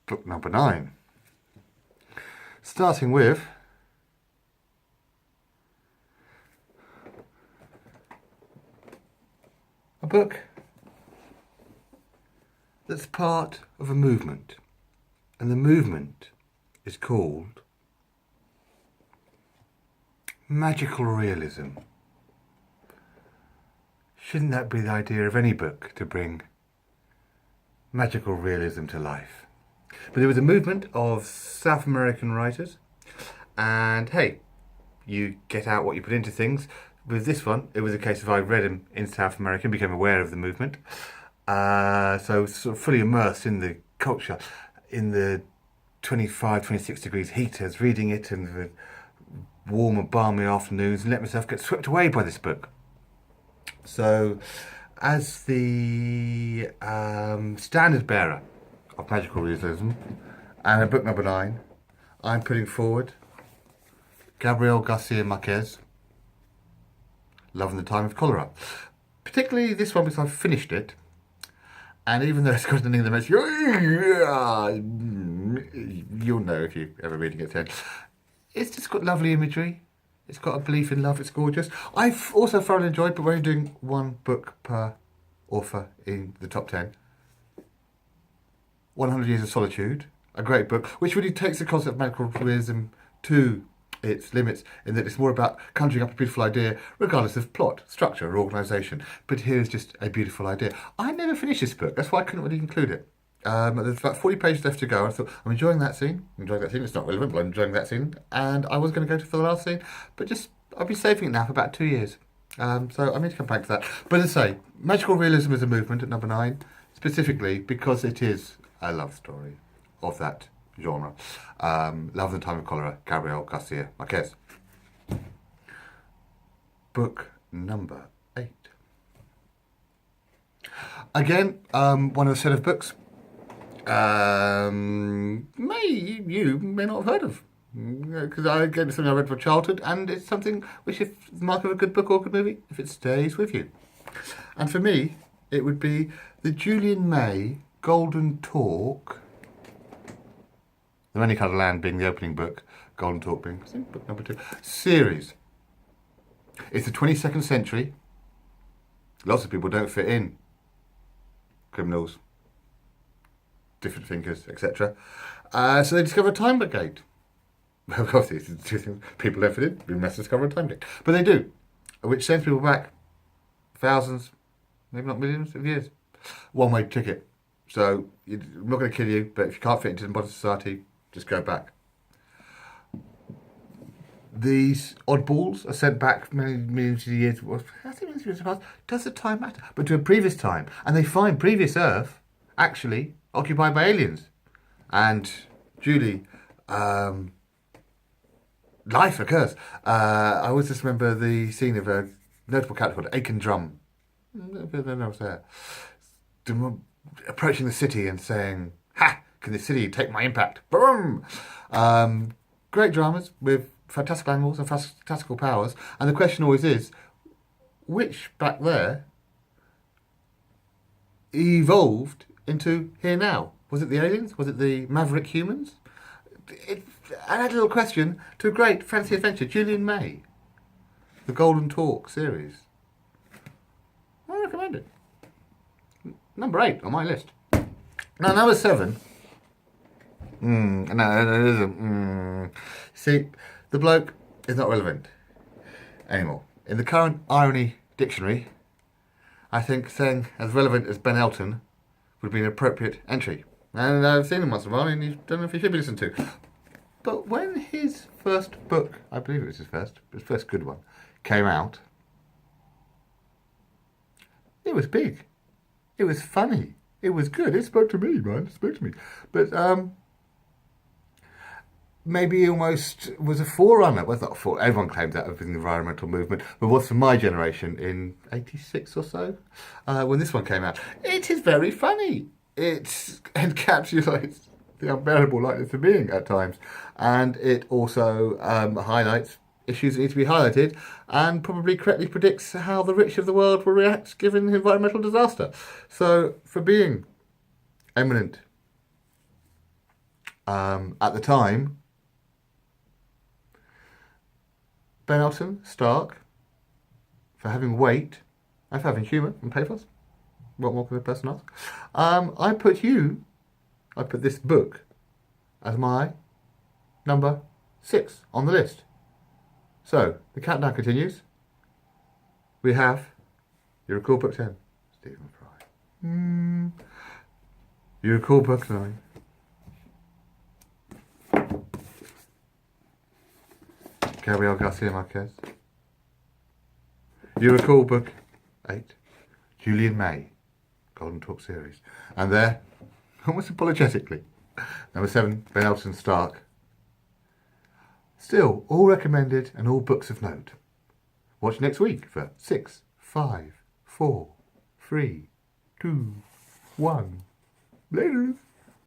book number 9. Starting with a book that's part of a movement, and the movement is called magical realism. Shouldn't that be the idea of any book, to bring magical realism to life? But there was a movement of South American writers, and hey, you get out what you put into things. With this one, it was a case of I read him in South America and became aware of the movement. So sort of fully immersed in the culture, in the 25, 26 degrees heat as reading it, and the warm and balmy afternoons, and let myself get swept away by this book. So, as the standard bearer of magical realism and a book number 9, I'm putting forward Gabriel Garcia Marquez, Love in the Time of Cholera. Particularly this one because I've finished it, and even though it's got an English, you'll know if you're ever reading it then. It's just got lovely imagery. It's got a belief in love. It's gorgeous. I've also thoroughly enjoyed, but we're only doing one book per author in the top 10. 100 Years of Solitude, a great book, which really takes the concept of magical realism to its limits, in that it's more about conjuring up a beautiful idea, regardless of plot, structure, or organisation. But here's just a beautiful idea. I never finished this book, that's why I couldn't really include it. There's about 40 pages left to go. I thought, I'm enjoying that scene. It's not relevant, but I'm enjoying that scene. And I was going to go for the last scene, but I'll be saving it now for about 2 years. So I need to come back to that. But as I say, magical realism is a movement at number 9, specifically because it is a love story of that genre. Love in the Time of Cholera, Gabriel Garcia Marquez. Book number 8. Again, one of a set of books you may not have heard of, because it's something I read for childhood, and it's something which, if the mark of a good book or good movie, if it stays with you. And for me, it would be the Julian May Golden Talk, The Many Coloured Land being the opening book, Golden Talk being, I think, book number 2, series. It's the 22nd century. Lots of people don't fit in. Criminals, different thinkers, etc. So they discover a time gate. Of course, it's two things. People don't fit in. We must discover a time gate. But they do, which sends people back thousands, maybe not millions of years. One-way ticket. So I'm not going to kill you, but if you can't fit into the modern society, just go back. These oddballs are sent back many millions of years. I think millions of years past. Does the time matter? But to a previous time, and they find previous Earth actually occupied by aliens. And Julie, life occurs. I always just remember the scene of a notable character called Aiken Drum. I don't know what's there. Approaching the city and saying, "Ha! Can the city take my impact?" Boom! Great dramas with fantastical animals and fantastical powers. And the question always is, which back there evolved into here now? Was it the aliens? Was it the maverick humans? I had a little question to a great fantasy adventure, Julian May, the Golden Talk series. I recommend it. Number 8 on my list. Now, number 7. No, it isn't. See, the bloke is not relevant anymore. In the current irony dictionary, I think saying as relevant as Ben Elton would be an appropriate entry. And I've seen him once in a while, and you don't know if he should be listened to. But when his first book, I believe it was his first good one, came out, it was big. It was funny. It was good. It spoke to me, man. It spoke to me. But maybe almost was a forerunner. Well, not a forerunner. Everyone claims that of the environmental movement, but was for my generation in '86 or so, when this one came out. It is very funny. It encapsulates the unbearable lightness of being at times, and it also highlights issues that need to be highlighted, and probably correctly predicts how the rich of the world will react given the environmental disaster. So, for being eminent At the time, Ben Elton, Stark, for having weight and for having humour and pathos. What more can a person ask? I put this book as my number 6 on the list. So, the countdown continues. We have You're a Cool Book 10, Stephen Fry. You're a Cool Book 9. Gabriel Garcia Marquez. You're a Cool Book 8. Julian May, Golden Talk series. And there, almost apologetically, number 7, Ben Elton Stark. Still, all recommended and all books of note. Watch next week for 6, 5, 4, 3, 2, 1. Later.